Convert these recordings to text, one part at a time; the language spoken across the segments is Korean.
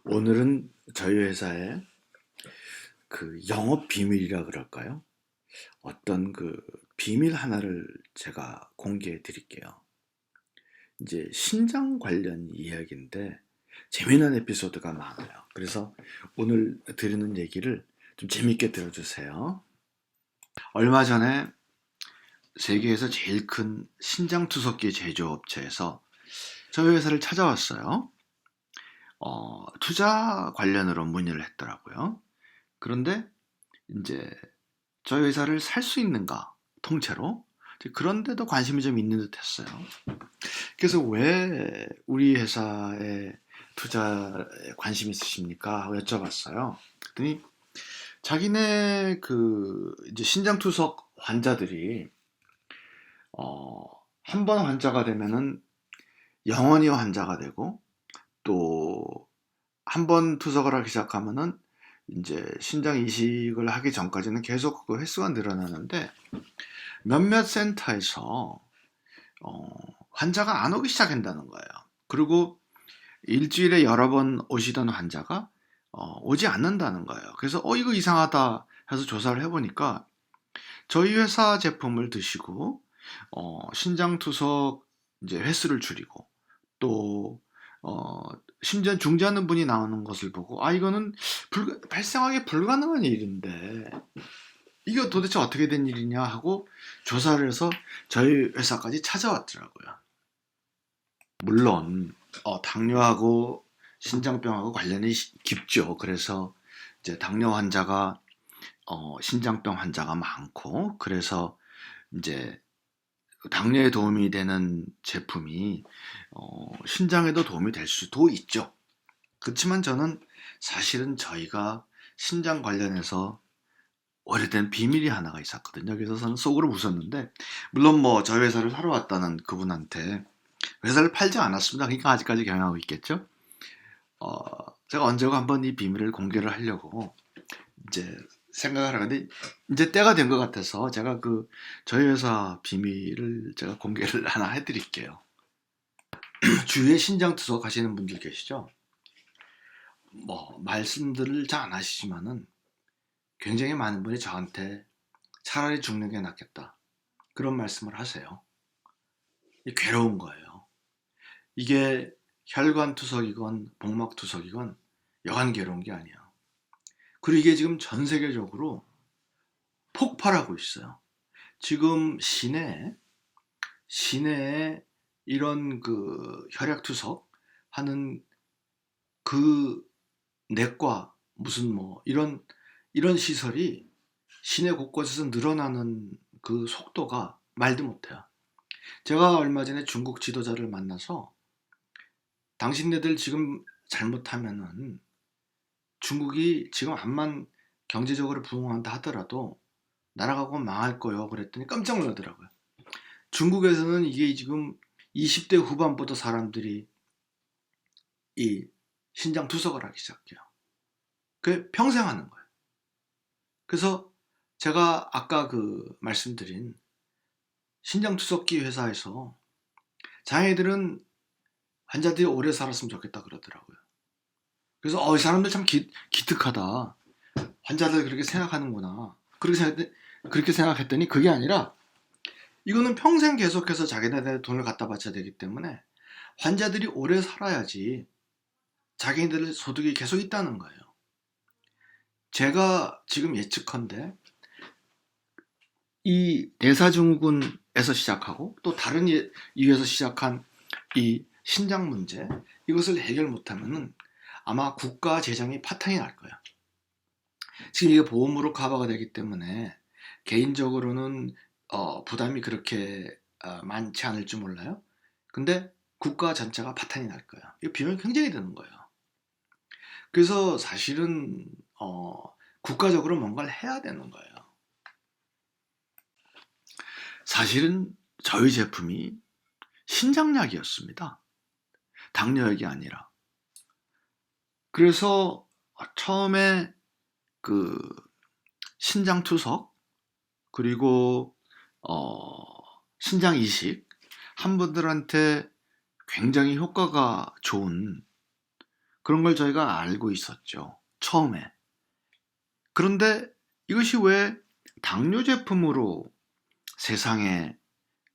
오늘은 저희 회사의 영업 비밀이라 그럴까요? 어떤 비밀 하나를 제가 공개해 드릴게요. 이제 신장 관련 이야기인데 재미난 에피소드가 많아요. 그래서 오늘 드리는 얘기를 좀 재밌게 들어주세요. 얼마 전에 세계에서 제일 큰 신장 투석기 제조업체에서 저희 회사를 찾아왔어요. 투자 관련으로 문의를 했더라고요. 그런데 이제 저희 회사를 살 수 있는가 통째로 그런데도 관심이 좀 있는 듯 했어요. 그래서 왜 우리 회사에 투자에 관심 있으십니까 하고 여쭤봤어요. 그랬더니 자기네 이제 신장투석 환자들이 한 번 환자가 되면은 영원히 환자가 되고, 또 한 번 투석을 하기 시작하면은 이제 신장 이식을 하기 전까지는 계속 그 횟수가 늘어나는데 몇몇 센터에서 환자가 안 오기 시작한다는 거예요. 그리고 일주일에 여러 번 오시던 환자가 오지 않는다는 거예요. 그래서 이거 이상하다 해서 조사를 해보니까 저희 회사 제품을 드시고 신장 투석 이제 횟수를 줄이고, 또 심지어 중지하는 분이 나오는 것을 보고 이거는 발생하기 불가능한 일인데 이게 도대체 어떻게 된 일이냐 하고 조사를 해서 저희 회사까지 찾아왔더라고요. 물론 당뇨하고 신장병하고 관련이 깊죠. 그래서 이제 당뇨 환자가 신장병 환자가 많고, 그래서 이제 당뇨에 도움이 되는 제품이 신장에도 도움이 될 수도 있죠. 그렇지만 저는 사실은 저희가 신장 관련해서 오래된 비밀이 하나가 있었거든요. 그래서 저는 속으로 웃었는데, 물론 뭐 저희 회사를 사러 왔다는 그분한테 회사를 팔지 않았습니다. 그러니까 아직까지 경영하고 있겠죠. 제가 언제고 한번 이 비밀을 공개를 하려고 이제 생각을 하는데, 이제 때가 된 것 같아서 제가 저희 회사 비밀을 제가 공개를 하나 해드릴게요. 주위에 신장 투석 하시는 분들 계시죠? 뭐 말씀들을 잘 안 하시지만은 굉장히 많은 분이 저한테 차라리 죽는 게 낫겠다 그런 말씀을 하세요. 괴로운 거예요. 이게 혈관 투석이건 복막 투석이건 여간 괴로운 게 아니야. 그리고 이게 지금 전 세계적으로 폭발하고 있어요. 지금 시내에 이런 혈액 투석 하는 그 내과 무슨 뭐 이런 시설이 시내 곳곳에서 늘어나는 그 속도가 말도 못해요. 제가 얼마 전에 중국 지도자를 만나서 당신네들 지금 잘못하면은 중국이 지금 암만 경제적으로 부흥한다 하더라도 나라가 곧 망할 거예요 그랬더니 깜짝 놀라더라고요. 중국에서는 이게 지금 20대 후반부터 사람들이 이 신장 투석을 하기 시작해요. 그 평생 하는 거예요. 그래서 제가 아까 말씀드린 신장 투석기 회사에서 자기들은 환자들이 오래 살았으면 좋겠다 그러더라고요. 그래서 이 사람들 참 기특하다. 환자들 그렇게 생각하는구나. 그렇게 생각했더니 그게 아니라 이거는 평생 계속해서 자기네들 돈을 갖다 바쳐야 되기 때문에 환자들이 오래 살아야지 자기네들 소득이 계속 있다는 거예요. 제가 지금 예측컨대 이 대사증후군에서 시작하고 또 다른 이유에서 시작한 이 신장 문제, 이것을 해결 못하면은 아마 국가 재정이 파탄이 날 거예요. 지금 이게 보험으로 커버가 되기 때문에 개인적으로는 부담이 그렇게 많지 않을지 몰라요. 근데 국가 전체가 파탄이 날 거예요. 이거 비용이 굉장히 드는 거예요. 그래서 사실은 국가적으로 뭔가를 해야 되는 거예요. 사실은 저희 제품이 신장약이었습니다. 당뇨약이 아니라. 그래서 처음에 신장 투석, 그리고 신장 이식 한 분들한테 굉장히 효과가 좋은 그런 걸 저희가 알고 있었죠. 처음에. 그런데 이것이 왜 당뇨 제품으로 세상에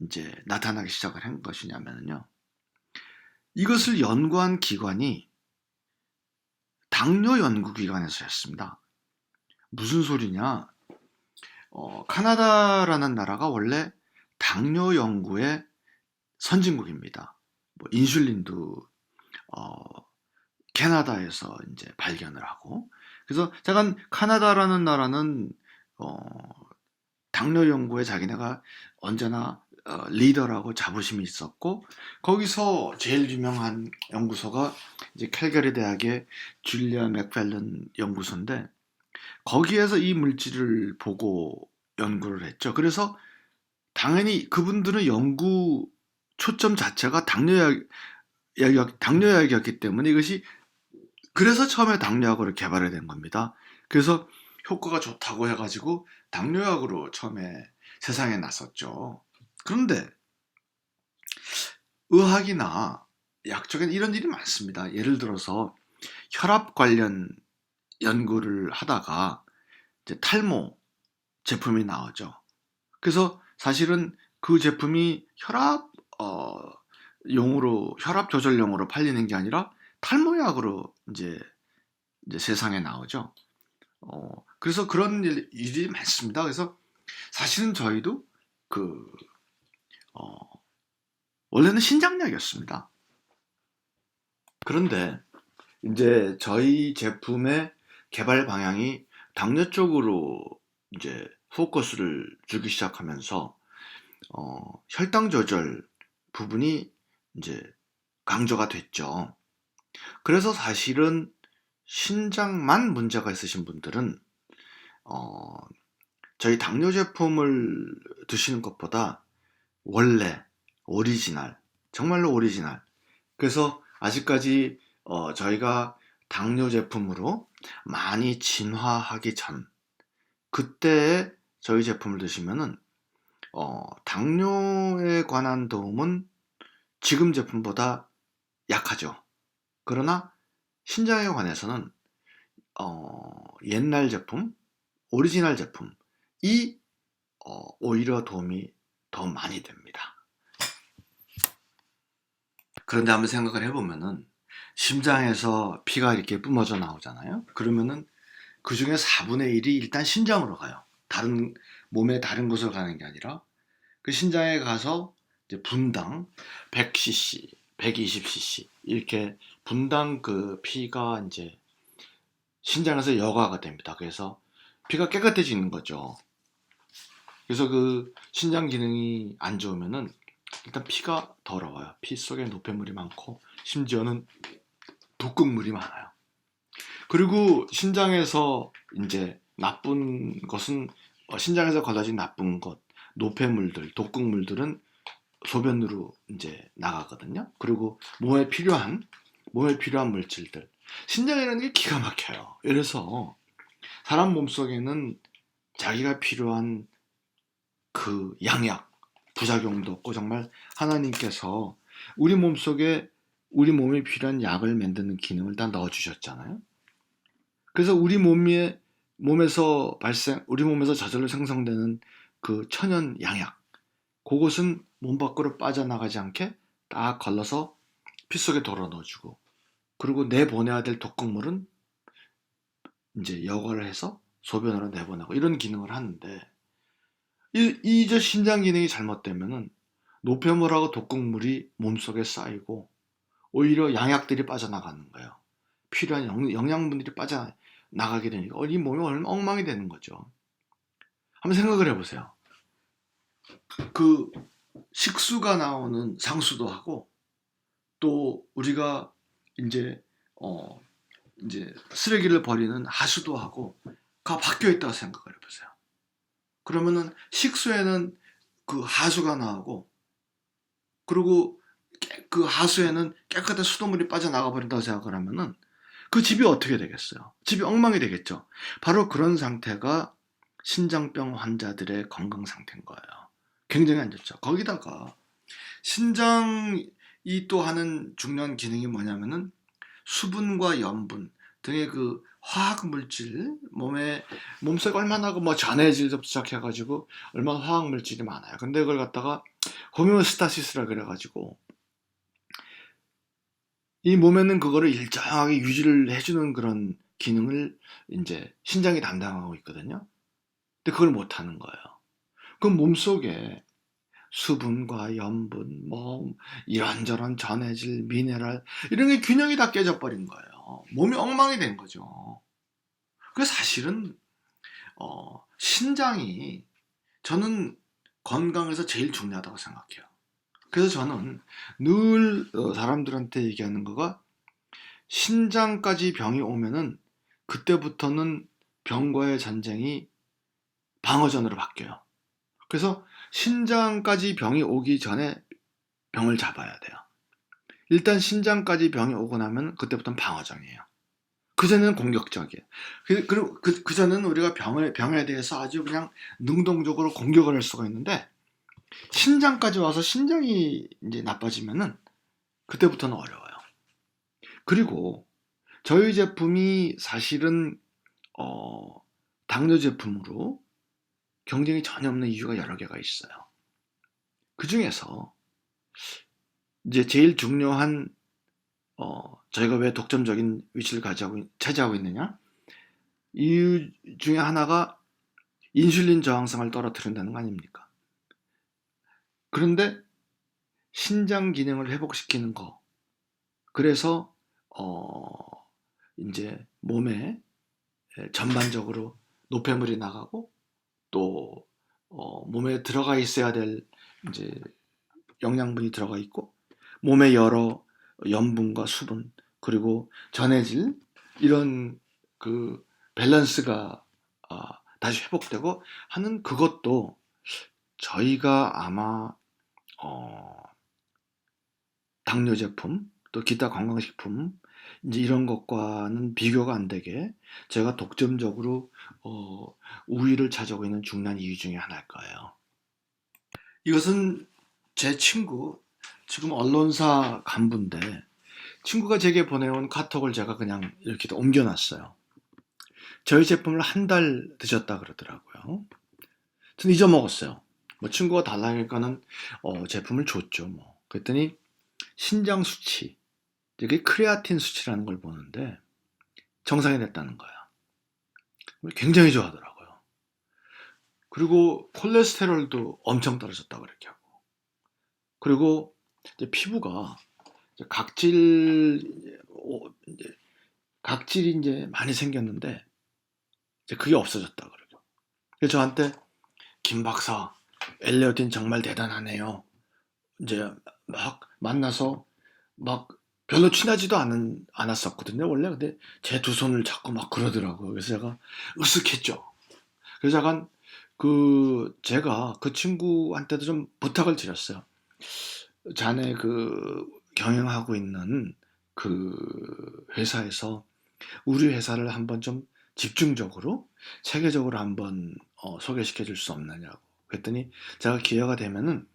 이제 나타나기 시작을 한 것이냐면요. 이것을 연구한 기관이 당뇨 연구기관에서였습니다. 무슨 소리냐? 카나다라는 나라가 원래 당뇨 연구의 선진국입니다. 뭐 인슐린도 캐나다에서 이제 발견을 하고, 그래서 잠깐 카나다라는 나라는 당뇨 연구에 자기네가 언제나 리더라고 자부심이 있었고, 거기서 제일 유명한 연구소가 이제 캘거리 대학의 줄리아 맥펠런 연구소인데, 거기에서 이 물질을 보고 연구를 했죠. 그래서 당연히 그분들은 연구 초점 자체가 당뇨약이었기 때문에 이것이, 그래서 처음에 당뇨약으로 개발이 된 겁니다. 그래서 효과가 좋다고 해가지고 당뇨약으로 처음에 세상에 났었죠. 그런데 의학이나 약 쪽엔 이런 일이 많습니다. 예를 들어서 혈압 관련 연구를 하다가 이제 탈모 제품이 나오죠. 그래서 사실은 그 제품이 혈압 조절용으로 팔리는 게 아니라 탈모약으로 이제 세상에 나오죠. 그래서 그런 일이 많습니다. 그래서 사실은 저희도 어, 원래는 신장약이었습니다. 그런데 이제 저희 제품의 개발 방향이 당뇨 쪽으로 이제 포커스를 주기 시작하면서 혈당 조절 부분이 이제 강조가 됐죠. 그래서 사실은 신장만 문제가 있으신 분들은 저희 당뇨 제품을 드시는 것보다 원래 오리지널, 정말로 오리지널. 그래서 아직까지 저희가 당뇨 제품으로 많이 진화하기 전, 그때에 저희 제품을 드시면은 당뇨에 관한 도움은 지금 제품보다 약하죠. 그러나 신장에 관해서는 옛날 제품, 오리지널 제품이 오히려 도움이 더 많이 됩니다. 그런데 한번 생각을 해보면은 심장에서 피가 이렇게 뿜어져 나오잖아요. 그러면은 그 중에 4분의 1이 일단 신장으로 가요. 몸의 다른 곳으로 가는 게 아니라 그 신장에 가서 이제 분당 100cc, 120cc 이렇게 분당 그 피가 이제 신장에서 여과가 됩니다. 그래서 피가 깨끗해지는 거죠. 그래서 그 신장 기능이 안 좋으면은 일단 피가 더러워요. 피 속에 노폐물이 많고 심지어는 독극물이 많아요. 그리고 신장에서 이제 나쁜 것은 신장에서 걸러진 나쁜 것, 노폐물들, 독극물들은 소변으로 이제 나가거든요. 그리고 몸에 필요한 물질들. 신장이라는 게 기가 막혀요. 그래서 사람 몸속에는 자기가 필요한 그 양약, 부작용도 없고 정말 하나님께서 우리 몸속에 우리 몸에 필요한 약을 만드는 기능을 다 넣어주셨잖아요. 그래서 우리 몸에서 저절로 생성되는 그 천연 양약, 그것은 몸 밖으로 빠져나가지 않게 딱 걸러서 피 속에 돌아 넣어주고, 그리고 내보내야 될 독극물은 이제 여과를 해서 소변으로 내보내고 이런 기능을 하는데, 이제 신장 기능이 잘못되면은 노폐물하고 독극물이 몸속에 쌓이고 오히려 양약들이 빠져나가는 거예요. 필요한 영양분들이 빠져나가게 되니까 이 몸이 얼마나 엉망이 되는 거죠. 한번 생각을 해보세요. 그 식수가 나오는 상수도 하고 또 우리가 이제 쓰레기를 버리는 하수도 하고 가 바뀌어 있다고 생각을 해보세요. 그러면은 식수에는 그 하수가 나오고, 그리고 그 하수에는 깨끗한 수돗물이 빠져나가 버린다고 생각을 하면은 그 집이 어떻게 되겠어요? 집이 엉망이 되겠죠. 바로 그런 상태가 신장병 환자들의 건강 상태인 거예요. 굉장히 안 좋죠. 거기다가 신장이 또 하는 중요한 기능이 뭐냐면은 수분과 염분 등의 그 화학 물질 몸속에 얼마나 뭐 전해질부터 시작해가지고 얼마나 화학 물질이 많아요. 근데 그걸 갖다가 호메오스타시스라 그래가지고 이 몸에는 그거를 일정하게 유지를 해주는 그런 기능을 이제 신장이 담당하고 있거든요. 근데 그걸 못 하는 거예요. 그럼 몸속에 수분과 염분, 뭐 이런저런 전해질, 미네랄 이런 게 균형이 다 깨져 버린 거예요. 몸이 엉망이 된 거죠. 그 사실은 신장이 저는 건강에서 제일 중요하다고 생각해요. 그래서 저는 늘 사람들한테 얘기하는 거가 신장까지 병이 오면은 그때부터는 병과의 전쟁이 방어전으로 바뀌어요. 그래서 신장까지 병이 오기 전에 병을 잡아야 돼요. 일단 신장까지 병이 오고 나면 그때부터는 방어전이에요. 그전에는 공격적이에요. 그리고 그전에는 우리가 병에 대해서 아주 그냥 능동적으로 공격을 할 수가 있는데 신장까지 와서 신장이 이제 나빠지면은 그때부터는 어려워요. 그리고 저희 제품이 사실은 당뇨 제품으로 경쟁이 전혀 없는 이유가 여러 개가 있어요. 그 중에서 이제 제일 중요한 저희가 왜 독점적인 위치를 차지하고 있느냐? 이유 중에 하나가 인슐린 저항성을 떨어뜨린다는 거 아닙니까? 그런데 신장 기능을 회복시키는 거. 그래서 이제 몸에 전반적으로 노폐물이 나가고 또 몸에 들어가 있어야 될 이제 영양분이 들어가 있고 몸에 여러 염분과 수분 그리고 전해질 이런 그 밸런스가 다시 회복되고 하는 그것도 저희가 아마 당뇨 제품 또 기타 건강식품 이제 이런 것과는 비교가 안 되게 제가 독점적으로 우위를 차지하고 있는 중요한 이유 중에 하나일 거예요. 이것은 제 친구 지금 언론사 간부인데 친구가 제게 보내온 카톡을 제가 그냥 이렇게 옮겨놨어요. 저희 제품을 한 달 드셨다 그러더라고요. 저는 잊어먹었어요. 뭐 친구가 달라니까는 제품을 줬죠. 뭐 그랬더니 신장 수치, 이게 크레아틴 수치라는 걸 보는데 정상이 됐다는 거야. 굉장히 좋아하더라고요. 그리고 콜레스테롤도 엄청 떨어졌다 그렇게 하고. 그리고 이제 피부가 이제 각질이 이제 많이 생겼는데 이제 그게 없어졌다 그러죠. 그래서 저한테 김 박사, 엘레오틴 정말 대단하네요. 이제 막 만나서 막 별로 친하지도 않았었거든요, 원래. 근데 제 두 손을 잡고 막 그러더라고요. 그래서 제가 으쓱했죠. 그래서 약간 제가 그 친구한테도 좀 부탁을 드렸어요. 자네 경영하고 있는 그 회사에서 우리 회사를 한번 좀 집중적으로 세계적으로 한번 소개시켜 줄 수 없느냐고. 그랬더니 제가 기회가 되면은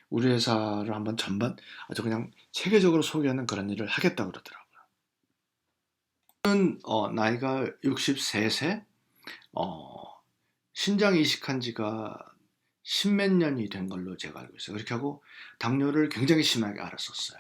우리 회사를 한번 전반 아주 그냥 세계적으로 소개하는 그런 일을 하겠다 그러더라고요. 저는 나이가 63세, 신장 이식한 지가 십몇 년이 된 걸로 제가 알고 있어요. 그렇게 하고 당뇨를 굉장히 심하게 앓았었어요.